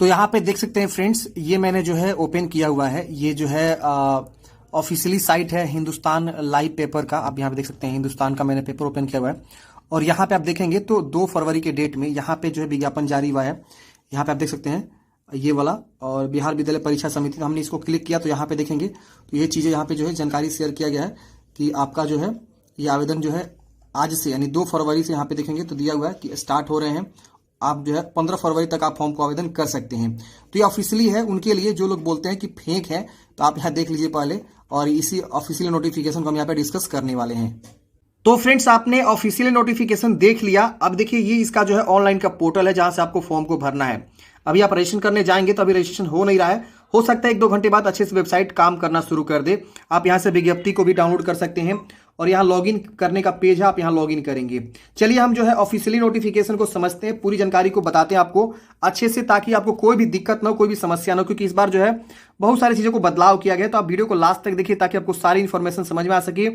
तो यहाँ पे देख सकते हैं फ्रेंड्स, ये मैंने जो है ओपन किया हुआ है। ये जो है ऑफिशियली साइट है हिंदुस्तान लाइव पेपर का। आप यहाँ पे देख सकते हैं हिंदुस्तान का मैंने पेपर ओपन किया हुआ है। और यहाँ पे आप देखेंगे तो 2 फरवरी के डेट में यहाँ पे जो है विज्ञापन जारी हुआ है। यहाँ पे आप देख सकते हैं ये वाला, और बिहार विद्यालय परीक्षा समिति, हमने इसको क्लिक किया तो यहाँ पे देखेंगे तो ये चीज़ें यहाँ पे जो है जानकारी शेयर किया गया है कि आपका जो है ये आवेदन जो है आज से यानी 2 फरवरी से यहाँ पे देखेंगे तो दिया हुआ है कि स्टार्ट हो रहे हैं। आप जो है 15 फरवरी तक आप फॉर्म को आवेदन कर सकते हैं। तो ये ऑफिशियली है उनके लिए जो लोग बोलते हैं कि फेक है, तो आप यहाँ देख लीजिए पहले, और इसी ऑफिशियल नोटिफिकेशन को हम यहाँ पे डिस्कस करने वाले हैं। तो फ्रेंड्स, आपने ऑफिशियल नोटिफिकेशन देख लिया। अब देखिए ये इसका जो है ऑनलाइन का पोर्टल है जहां से आपको फॉर्म को भरना है। अभी आप रजिस्ट्रेशन करने जाएंगे तो अभी रजिस्ट्रेशन हो नहीं रहा है, हो सकता है 1-2 घंटे बाद अच्छे से वेबसाइट काम करना शुरू कर दे। आप यहां से विज्ञप्ति को भी डाउनलोड कर सकते हैं और यहाँ लॉगिन करने का पेज है, आप यहाँ लॉगिन करेंगे। चलिए हम जो है ऑफिशियली नोटिफिकेशन को समझते हैं, पूरी जानकारी को बताते हैं आपको अच्छे से, ताकि आपको कोई भी दिक्कत ना हो, कोई भी समस्या ना हो, क्योंकि इस बार जो है बहुत सारी चीज़ों को बदलाव किया गया है। तो आप वीडियो को लास्ट तक देखिए ताकि आपको सारी इन्फॉर्मेशन समझ में आ सके।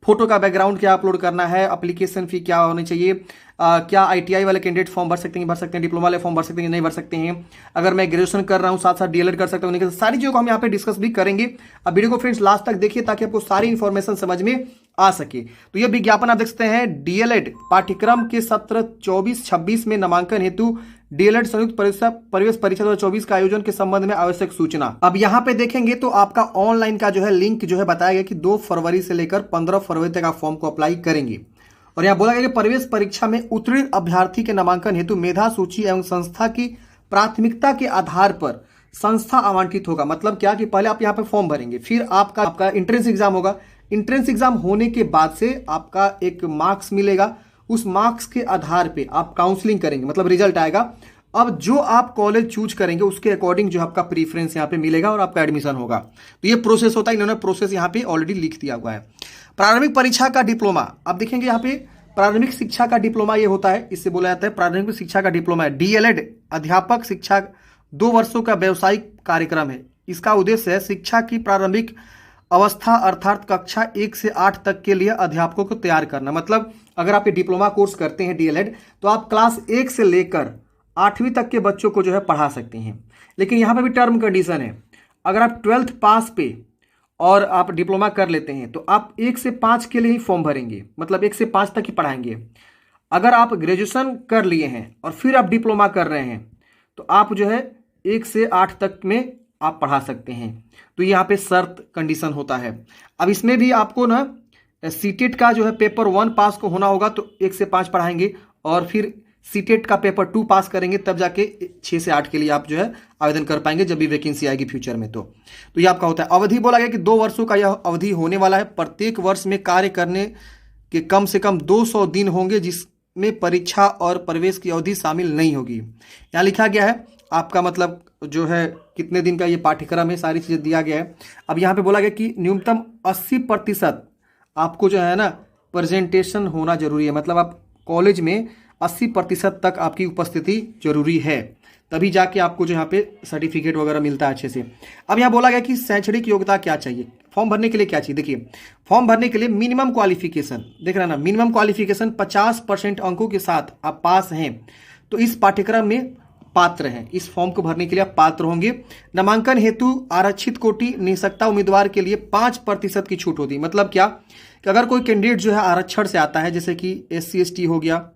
फोटो का बैकग्राउंड क्या अपलोड करना है, एप्लीकेशन फी क्या होनी चाहिए, क्या ITI वाले कैंडिडेट फॉर्म भर सकते हैं, डिप्लोमा वाले फॉर्म भर सकते हैं, नहीं भर सकते हैं, अगर मैं ग्रेजुएशन कर रहा हूँ साथ साथ DLED कर सकता हूँ, सारी चीज़ों को हम यहाँ पे डिस्कस भी करेंगे। अब वीडियो को फ्रेंड्स लास्ट तक देखिए ताकि आपको सारी इन्फॉर्मेशन समझ में आ सके। तो ये विज्ञापन आप देख सकते हैं, DLED पाठ्यक्रम के सत्र 24-26 में नामांकन हेतु DLED संयुक्त प्रवेश परीक्षा 2024 का आयोजन के संबंध में आवश्यक सूचना। अब यहाँ पे देखेंगे तो आपका ऑनलाइन का जो है लिंक जो है बताया गया कि 2 फरवरी से लेकर 15 फरवरी तक आप फॉर्म को अप्लाई करेंगे। और यहाँ बोला गया कि प्रवेश परीक्षा में उत्तीर्ण अभ्यर्थी के नामांकन हेतु मेधा सूची एवं संस्था की प्राथमिकता के आधार पर संस्था आवंटित होगा। मतलब क्या कि पहले आप यहाँ पे फॉर्म भरेंगे, फिर आपका एंट्रेंस एग्जाम होगा। एंट्रेंस एग्जाम होने के बाद से आपका एक मार्क्स मिलेगा, उस मार्क्स के आधार पे आप काउंसलिंग करेंगे, मतलब रिजल्ट आएगा। अब जो आप कॉलेज चूज करेंगे उसके अकॉर्डिंग जो आपका प्रीफरेंस यहाँ पे मिलेगा और आपका एडमिशन होगा। तो ये प्रोसेस होता है, इन्होंने प्रोसेस यहाँ पे ऑलरेडी लिख दिया हुआ है। प्रारंभिक परीक्षा का डिप्लोमा, आप देखेंगे यहाँ पे प्रारंभिक शिक्षा का डिप्लोमा ये होता है, इससे बोला जाता है प्रारंभिक शिक्षा का डिप्लोमा है। DLED अध्यापक शिक्षा 2 वर्षों का व्यावसायिक कार्यक्रम है। इसका उद्देश्य है शिक्षा की प्रारंभिक अवस्था अर्थात कक्षा 1 से 8 तक के लिए अध्यापकों को तैयार करना। मतलब अगर आप ये डिप्लोमा कोर्स करते हैं DLED, तो आप क्लास 1 से लेकर 8वीं तक के बच्चों को जो है पढ़ा सकते हैं। लेकिन यहाँ पे भी टर्म कंडीशन है, अगर आप 12th पास पे और आप डिप्लोमा कर लेते हैं तो आप 1 से 5 के लिए ही फॉर्म भरेंगे, मतलब 1 से 5 तक ही पढ़ाएंगे। अगर आप ग्रेजुएशन कर लिए हैं और फिर आप डिप्लोमा कर रहे हैं तो आप जो है 1 से 8 तक में आप पढ़ा सकते हैं। तो यहाँ पे शर्त कंडीशन होता है। अब इसमें भी आपको ना सीटेट का जो है पेपर 1 पास को होना होगा तो 1 से 5 पढ़ाएंगे, और फिर सीटेट का पेपर 2 पास करेंगे तब जाके 6 से 8 के लिए आप जो है आवेदन कर पाएंगे जब भी वैकेंसी आएगी फ्यूचर में। तो ये आपका होता है। अवधि बोला गया कि 2 वर्षों का यह अवधि होने वाला है। प्रत्येक वर्ष में कार्य करने के कम से कम 200 दिन होंगे जिसमें परीक्षा और प्रवेश की अवधि शामिल नहीं होगी। यहाँ लिखा गया है आपका मतलब जो है कितने दिन का ये पाठ्यक्रम है, सारी चीज़ें दिया गया है। अब यहाँ पे बोला गया कि न्यूनतम 80% आपको जो है ना प्रेजेंटेशन होना जरूरी है। मतलब आप कॉलेज में 80% तक आपकी उपस्थिति जरूरी है, तभी जाके आपको जो यहाँ पे सर्टिफिकेट वगैरह मिलता है अच्छे से। अब यहाँ बोला गया कि शैक्षणिक योग्यता क्या चाहिए, फॉर्म भरने के लिए क्या चाहिए। देखिए फॉर्म भरने के लिए मिनिमम क्वालिफिकेशन, देख रहे हैं ना, मिनिमम क्वालिफिकेशन 50% अंकों के साथ आप पास हैं तो इस पाठ्यक्रम में पात्र हैं, इस फॉर्म को भरने के लिए आप पात्र होंगे। नामांकन हेतु आरक्षित कोटि निःशक्ता उम्मीदवार के लिए 5% की छूट होती है। मतलब क्या कि अगर कोई कैंडिडेट जो है आरक्षण से आता है, जैसे कि SC ST हो गया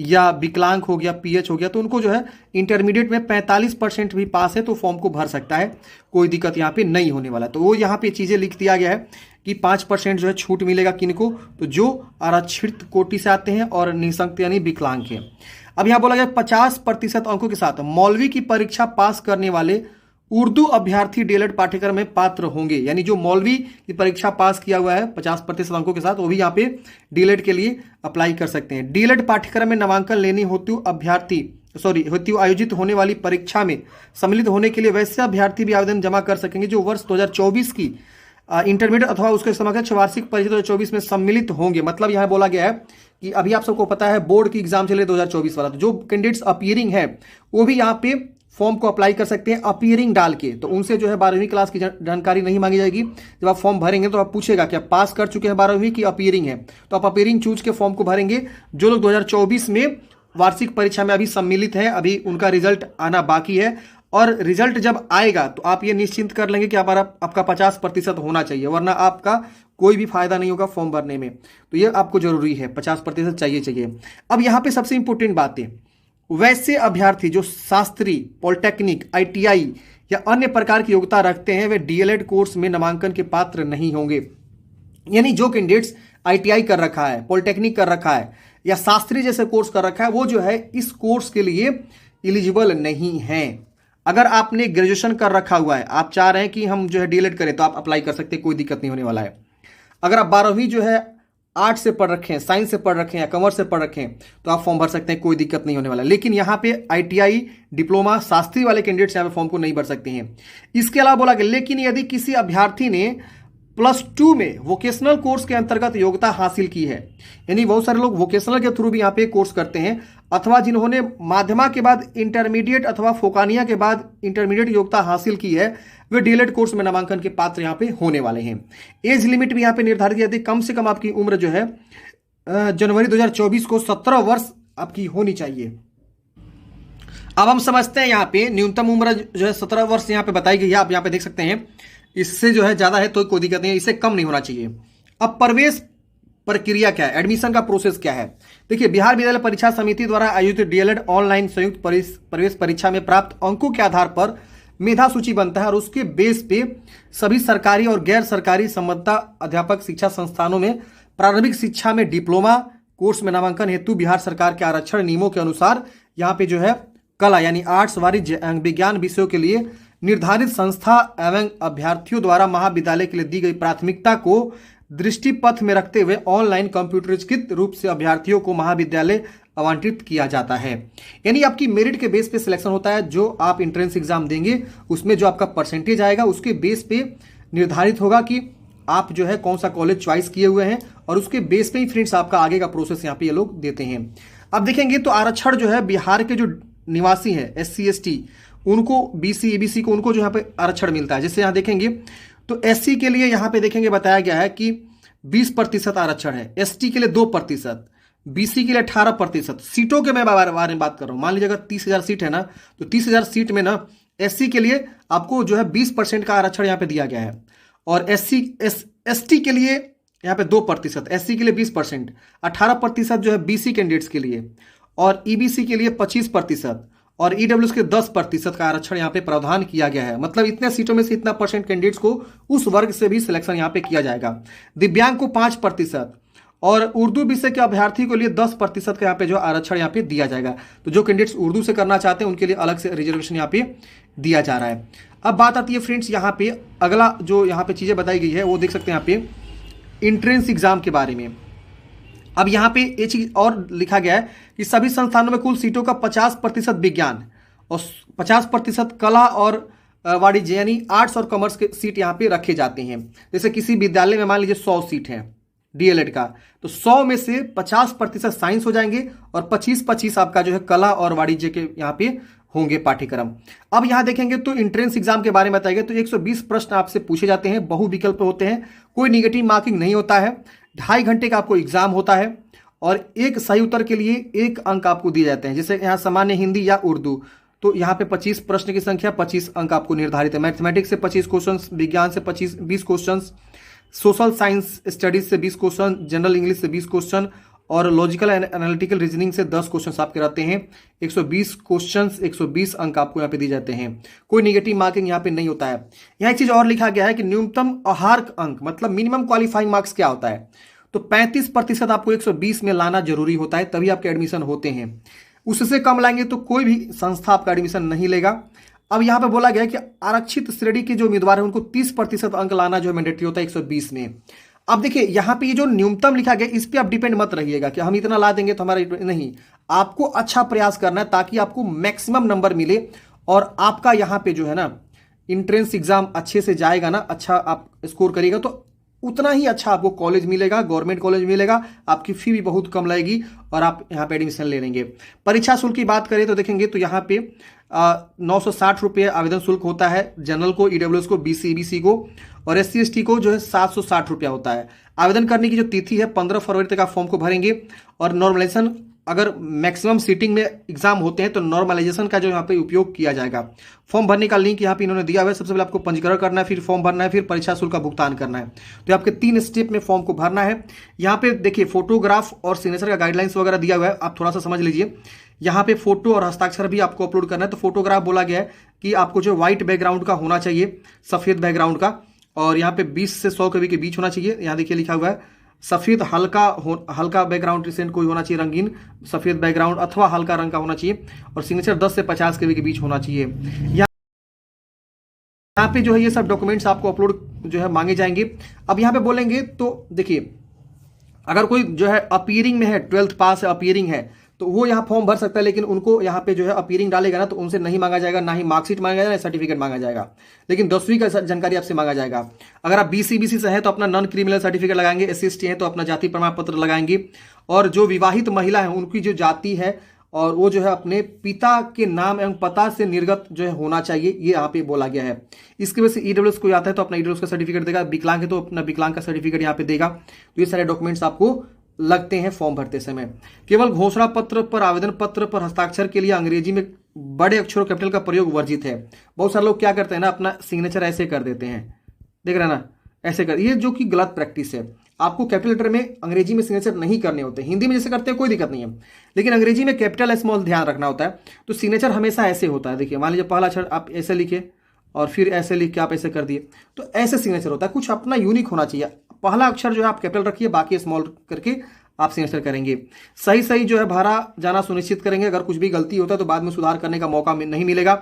या विकलांग हो गया, PH हो गया, तो उनको जो है इंटरमीडिएट में 45% भी पास है तो फॉर्म को भर सकता है, कोई दिक्कत यहाँ पे नहीं होने वाला। तो वो यहाँ पे चीज़ें लिख दिया गया है कि 5% जो है छूट मिलेगा किनको, तो जो आरक्षित कोटि से आते हैं और निःशक्त यानी विकलांग है। अब यहाँ बोला गया 50% अंकों के साथ मौलवी की परीक्षा पास करने वाले उर्दू अभ्यर्थी DLED पाठ्यक्रम में पात्र होंगे। यानी जो मौलवी की परीक्षा पास किया हुआ है 50% अंकों के साथ, वो भी यहाँ पे DLED के लिए अप्लाई कर सकते हैं। DLED पाठ्यक्रम में नामांकन लेने हेतु आयोजित होने वाली परीक्षा में सम्मिलित होने के लिए वैसे अभ्यर्थी भी आवेदन जमा कर सकेंगे जो वर्ष 2024 की इंटरमीडिएट अथवा उसके समकक्ष वार्षिक परीक्षा 2024 में सम्मिलित होंगे। मतलब यहाँ बोला गया है कि अभी आप सबको पता है बोर्ड की एग्जाम चले 2024 वाला, तो जो कैंडिडेट्स अपीयरिंग है वो भी यहाँ पे फॉर्म को अप्लाई कर सकते हैं अपीयरिंग डाल के। तो उनसे जो है 12वीं क्लास की जानकारी नहीं मांगी जाएगी। जब आप फॉर्म भरेंगे तो आप पूछेगा कि आप पास कर चुके हैं 12वीं की अपीयरिंग है, तो आप अपीयरिंग चूज के फॉर्म को भरेंगे। जो लोग 2024 में वार्षिक परीक्षा में अभी सम्मिलित हैं, अभी उनका रिजल्ट आना बाकी है और रिजल्ट जब आएगा तो आप ये निश्चिंत कर लेंगे कि आपका 50% होना चाहिए, वरना आपका कोई भी फायदा नहीं होगा फॉर्म भरने में। तो ये आपको जरूरी है, 50% चाहिए। अब यहाँ पे सबसे इंपॉर्टेंट बात है, वैसे अभ्यर्थी जो शास्त्री, पॉलिटेक्निक, ITI या अन्य प्रकार की योग्यता रखते हैं वे DLED कोर्स में नामांकन के पात्र नहीं होंगे। यानी जो कैंडिडेट्स ITI कर रखा है, पॉलिटेक्निक कर रखा है या शास्त्री जैसे कोर्स कर रखा है, वो जो है इस कोर्स के लिए एलिजिबल नहीं है। अगर आपने ग्रेजुएशन कर रखा हुआ है, आप चाह रहे हैं कि हम जो है DLED करें, तो आप अप्लाई कर सकते हैं, कोई दिक्कत नहीं होने वाला है। अगर आप 12वीं जो है आर्ट्स से पढ़ रखे हैं, साइंस से पढ़ रखे हैं या कॉमर्स से पढ़ रखे हैं, तो आप फॉर्म भर सकते हैं, कोई दिक्कत नहीं होने वाला। लेकिन यहाँ पे ITI, डिप्लोमा, शास्त्री वाले कैंडिडेट्स यहाँ पे फॉर्म को नहीं भर सकते हैं। इसके अलावा बोला गया, लेकिन यदि किसी अभ्यर्थी ने +2 में वोकेशनल कोर्स के अंतर्गत योग्यता हासिल की है, यानी बहुत सारे लोग वोकेशनल के थ्रू भी यहाँ पे कोर्स करते हैं, अथवा जिन्होंने माध्यमा के बाद इंटरमीडिएट अथवा फोकानिया के बाद इंटरमीडिएट योग्यता हासिल की है, वे DLED कोर्स में नामांकन के पात्र यहाँ पे होने वाले हैं। एज लिमिट भी यहाँ पे निर्धारित की जाती है, कम से कम आपकी उम्र जो है जनवरी 2024 को 17 वर्ष आपकी होनी चाहिए। अब हम समझते हैं यहाँ पे न्यूनतम उम्र जो है 17 वर्ष यहाँ पे बताई गई है, आप यहाँ पे देख सकते हैं। इससे जो है ज्यादा है तो कोई दिक्कत नहीं है, इससे कम नहीं होना चाहिए। अब प्रवेश प्रक्रिया क्या है, एडमिशन का प्रोसेस क्या है? देखिए, बिहार विद्यालय परीक्षा समिति द्वारा आयोजित DLED ऑनलाइन संयुक्त प्रवेश परीक्षा में प्राप्त अंकों के आधार पर मेधा सूची बनता है और उसके बेस पे सभी सरकारी और गैर सरकारी संबद्ध अध्यापक शिक्षा संस्थानों में प्रारंभिक शिक्षा में डिप्लोमा कोर्स में नामांकन हेतु बिहार सरकार के आरक्षण नियमों के अनुसार यहाँ पे जो है कला यानी आर्ट्स, वाणिज्य, विज्ञान विषयों के लिए निर्धारित संस्था एवं अभ्यर्थियों द्वारा महाविद्यालय के लिए दी गई प्राथमिकता को दृष्टिपथ में रखते हुए ऑनलाइन कंप्यूटरीकृत रूप से अभ्यर्थियों को महाविद्यालय आवंटित किया जाता है। यानी आपकी मेरिट के बेस पे सिलेक्शन होता है। जो आप एंट्रेंस एग्जाम देंगे उसमें जो आपका परसेंटेज आएगा उसके बेस पे निर्धारित होगा कि आप जो है कौन सा कॉलेज चॉइस किए हुए हैं, और उसके बेस पे ही फ्रेंड्स आपका आगे का प्रोसेस यहाँ पे ये लोग देते हैं। अब देखेंगे तो आरक्षण जो है बिहार के जो निवासी हैं SC ST उनको, BC ABC को उनको जो यहाँ पे आरक्षण मिलता है। जैसे यहाँ देखेंगे तो SC के लिए यहाँ पे देखेंगे बताया गया है कि 20% आरक्षण है, ST के लिए 2%, BC के लिए 18%। सीटों के मैं बारे में बात कर रहा हूँ। मान लीजिए अगर 30,000 सीट है ना, तो 30,000 सीट में ना SC के लिए आपको जो है 20% का आरक्षण यहाँ पे दिया गया है, और ST के लिए यहाँ पे 2%, SC के लिए 20%, 18% जो है BC कैंडिडेट्स के लिए, और EBC के लिए 25% और EWS के 10% का आरक्षण यहाँ पे प्रावधान किया गया है। मतलब इतने सीटों में से इतना परसेंट कैंडिडेट्स को उस वर्ग से भी सिलेक्शन यहाँ पे किया जाएगा। दिव्यांग को 5% और उर्दू विषय के अभ्यर्थी के लिए 10% का यहाँ पे जो आरक्षण यहाँ पे दिया जाएगा। तो जो कैंडिडेट्स उर्दू से करना चाहते हैं उनके लिए अलग से रिजर्वेशन यहाँ पे दिया जा रहा है। अब बात आती है फ्रेंड्स यहाँ पे अगला जो यहाँ पे चीजें बताई गई है वो देख सकते हैं यहाँ पे एंट्रेंस एग्जाम के बारे में। अब यहाँ पे एक चीज और लिखा गया है कि सभी संस्थानों में कुल सीटों का 50% विज्ञान और 50% कला और वाणिज्य यानी आर्ट्स और कॉमर्स के सीट यहाँ पे रखे जाते हैं। जैसे किसी विद्यालय में मान लीजिए 100 सीट है DLED का, तो 100 में से 50% साइंस हो जाएंगे और 25-25 आपका जो है कला और वाणिज्य के यहाँ पे होंगे पाठ्यक्रम। अब यहाँ देखेंगे तो एंट्रेंस एग्जाम के बारे में बताएगा तो 120 प्रश्न आपसे पूछे जाते हैं, बहुविकल्प होते हैं, कोई निगेटिव मार्किंग नहीं होता है, 2.5 घंटे का आपको एग्जाम होता है और एक सही उत्तर के लिए 1 अंक आपको दिए जाते हैं। जैसे यहाँ सामान्य हिंदी या उर्दू, तो यहाँ पे 25 प्रश्न की संख्या 25 अंक आपको निर्धारित है। मैथमेटिक्स से 25 क्वेश्चन, विज्ञान से 20 क्वेश्चन, सोशल साइंस स्टडीज से 20 क्वेश्चन, जनरल इंग्लिश से 20 क्वेश्चन और लॉजिकल एंड एनालिटिकल रीजनिंग से 10 क्वेश्चन आपके रहते हैं। 120 क्वेश्चन, 120 अंक आपको यहाँ पे दिए जाते हैं। कोई निगेटिव मार्किंग यहाँ पे नहीं होता है। यहाँ एक चीज और लिखा गया है कि न्यूनतम आहार अंक मतलब मिनिमम क्वालिफाइंग मार्क्स क्या होता है, तो 35% आपको 120 में लाना जरूरी होता है, तभी आपके एडमिशन होते हैं। उससे कम लाएंगे तो कोई भी संस्था आपका एडमिशन नहीं लेगा। अब यहाँ पे बोला गया है कि आरक्षित श्रेणी के जो उम्मीदवार हैं उनको 30% अंक लाना जो मैंडेटरी होता है 120 में। अब देखिए यहाँ पे ये जो न्यूनतम लिखा गया इस पे आप डिपेंड मत रहिएगा कि हम इतना ला देंगे तो हमारा नहीं, आपको अच्छा प्रयास करना है ताकि आपको मैक्सिमम नंबर मिले और आपका यहाँ पे जो है ना इंट्रेंस एग्जाम अच्छे से जाएगा ना, अच्छा आप स्कोर करिएगा तो उतना ही अच्छा आपको कॉलेज मिलेगा, गवर्नमेंट कॉलेज मिलेगा, आपकी फी भी बहुत कम लगेगी और आप यहाँ पे एडमिशन ले लेंगे। परीक्षा शुल्क की बात करें तो देखेंगे तो यहाँ पे 960 रुपये आवेदन शुल्क होता है जनरल को, EWS को, BC EBC को और SC ST को जो है 760 रुपया होता है। आवेदन करने की जो तिथि है 15 फरवरी तक आप फॉर्म को भरेंगे और नॉर्मलाइजेशन अगर मैक्सिमम सीटिंग में एग्जाम होते हैं तो नॉर्मलाइजेशन का जो यहाँ पे उपयोग किया जाएगा। फॉर्म भरने का लिंक यहाँ पे इन्होंने दिया हुआ है। सबसे पहले आपको पंजीकरण करना है, फिर फॉर्म भरना है, फिर परीक्षा शुल्क का भुगतान करना है। तो आपके 3 स्टेप में फॉर्म को भरना है। यहाँ पे देखिए फोटोग्राफ और सिग्नेचर का गाइडलाइंस वगैरह दिया हुआ है, आप थोड़ा सा समझ लीजिए। यहाँ पे फोटो और हस्ताक्षर भी आपको अपलोड करना है। तो फोटोग्राफ बोला गया है कि आपको जो व्हाइट बैकग्राउंड का होना चाहिए, सफेद बैकग्राउंड का, और यहाँ पे 20 से 100 कभी के बीच होना चाहिए। यहाँ देखिए लिखा हुआ है सफेद हल्का बैकग्राउंड रिसेंट कोई होना चाहिए, रंगीन सफेद बैकग्राउंड अथवा हल्का रंग का होना चाहिए, और सिग्नेचर 10 से 50 कभी के बीच होना चाहिए। यहाँ पे जो है ये सब डॉक्यूमेंट्स आपको अपलोड जो है मांगे जाएंगे। अब यहाँ पे बोलेंगे तो देखिए अगर कोई जो है अपीयरिंग में है, 12th पास है, अपीयरिंग है, तो वो यहाँ फॉर्म भर सकता है, लेकिन उनको यहाँ पे जो है अपीयरिंग डालेगा ना तो उनसे नहीं मांगा जाएगा, ना ही मार्कशीट मांगा जाएगा, ना सर्टिफिकेट मांगा जाएगा, लेकिन 10वीं का जानकारी आपसे मांगा जाएगा। अगर आप बीसी से हैं तो अपना नॉन क्रिमिनल सर्टिफिकेट लगाएंगे, SC/ST हैं तो अपना जाति प्रमाण पत्र लगाएंगे, और जो विवाहित महिला है उनकी जो जाति है और वो जो है अपने पिता के नाम एवं पता से निर्गत जो है होना चाहिए, ये यहाँ पे बोला गया है। इसकी वजह से ईडब्ल्यूएस कोई आता है तो अपना ईडब्ल्यूएस का सर्टिफिकेट देगा, विकलांग है तो अपना विकलांग का सर्टिफिकेट यहाँ पे देगा। तो ये सारे डॉक्यूमेंट्स आपको लगते हैं फॉर्म भरते समय। केवल घोषणा पत्र पर, आवेदन पत्र पर हस्ताक्षर के लिए अंग्रेजी में बड़े अक्षरों कैपिटल का प्रयोग वर्जित है। बहुत सारे लोग क्या करते हैं ना, अपना सिग्नेचर ऐसे कर देते हैं, देख रहे हैं ना, ऐसे कर, ये जो कि गलत प्रैक्टिस है। आपको कैपिटल लेटर में अंग्रेजी में सिग्नेचर नहीं करने होते, हिंदी में जैसे करते हैं कोई दिक्कत नहीं है, लेकिन अंग्रेजी में कैपिटल स्मॉल ध्यान रखना होता है। तो सिग्नेचर हमेशा ऐसे होता है। देखिए मान लीजिए पहला अक्षर आप ऐसे लिखे और फिर ऐसे लिख के आप ऐसे कर दिए, तो ऐसे सिग्नेचर होता है। कुछ अपना यूनिक होना चाहिए। पहला अक्षर जो है आप कैपिटल रखिए, बाकी स्मॉल करके आप सिग्नेचर करेंगे। सही जो है भरा जाना सुनिश्चित करेंगे। अगर कुछ भी गलती होता है तो बाद में सुधार करने का मौका नहीं मिलेगा।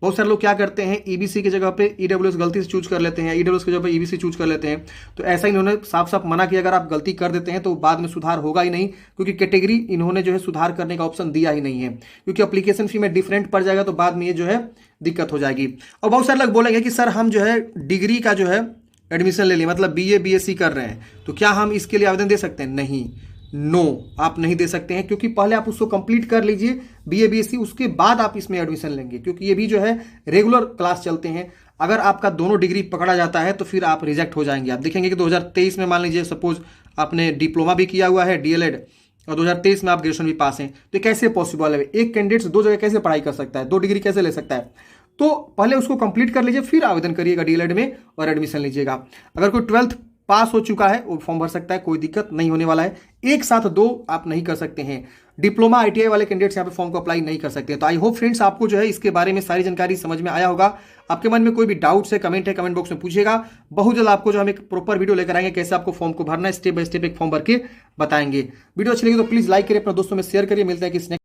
बहुत सारे लोग क्या करते हैं, ईबीसी की जगह पे ईडब्ल्यूएस गलती से चूज कर लेते हैं, ईडब्ल्यूएस की जगह पे ईबीसी चूज कर लेते हैं। तो ऐसा इन्होंने साफ साफ मना किया, अगर आप गलती कर देते हैं तो बाद में सुधार होगा ही नहीं, क्योंकि कैटेगरी इन्होंने जो है सुधार करने का ऑप्शन दिया ही नहीं है, क्योंकि एप्लीकेशन फी में डिफरेंट पड़ जाएगा तो बाद में ये जो है दिक्कत हो जाएगी। और बहुत सारे लोग बोलेंगे कि सर हम जो है डिग्री का जो है एडमिशन ले लिए, मतलब BA BSc कर रहे हैं, तो क्या हम इसके लिए आवेदन दे सकते हैं? नहीं, नो, आप नहीं दे सकते हैं, क्योंकि पहले आप उसको कंप्लीट कर लीजिए BA BSc, उसके बाद आप इसमें एडमिशन लेंगे, क्योंकि ये भी जो है रेगुलर क्लास चलते हैं। अगर आपका दोनों डिग्री पकड़ा जाता है तो फिर आप रिजेक्ट हो जाएंगे। आप देखेंगे कि 2023 में मान लीजिए सपोज आपने डिप्लोमा भी किया हुआ है, DLED, और 2023 में आप ग्रेजुएशन भी पास हैं, तो कैसे पॉसिबल है? एक कैंडिडेट 2 जगह कैसे पढ़ाई कर सकता है, 2 डिग्री कैसे ले सकता है? तो पहले उसको कंप्लीट कर लीजिए, फिर आवेदन करिएगा DLED में और एडमिशन लीजिएगा। अगर कोई 12th पास हो चुका है वो फॉर्म भर सकता है, कोई दिक्कत नहीं होने वाला है। एक साथ 2 आप नहीं कर सकते हैं। डिप्लोमा ITI वाले कैंडिडेट्स यहाँ पे फॉर्म को अप्लाई नहीं कर सकते। तो आई होप फ्रेंड्स आपको जो है इसके बारे में सारी जानकारी समझ में आया होगा। आपके मन में कोई भी डाउट्स है, कमेंट बॉक्स में पूछिएगा। बहुत जल्द आपको जो हम एक प्रॉपर वीडियो लेकर आएंगे, कैसे आपको फॉर्म को भरना है, स्टेप बाय स्टेप एक फॉर्म भर के बताएंगे। वीडियो अच्छी लगी तो प्लीज लाइक करिए, अपने दोस्तों में शेयर करिए। मिलता है कि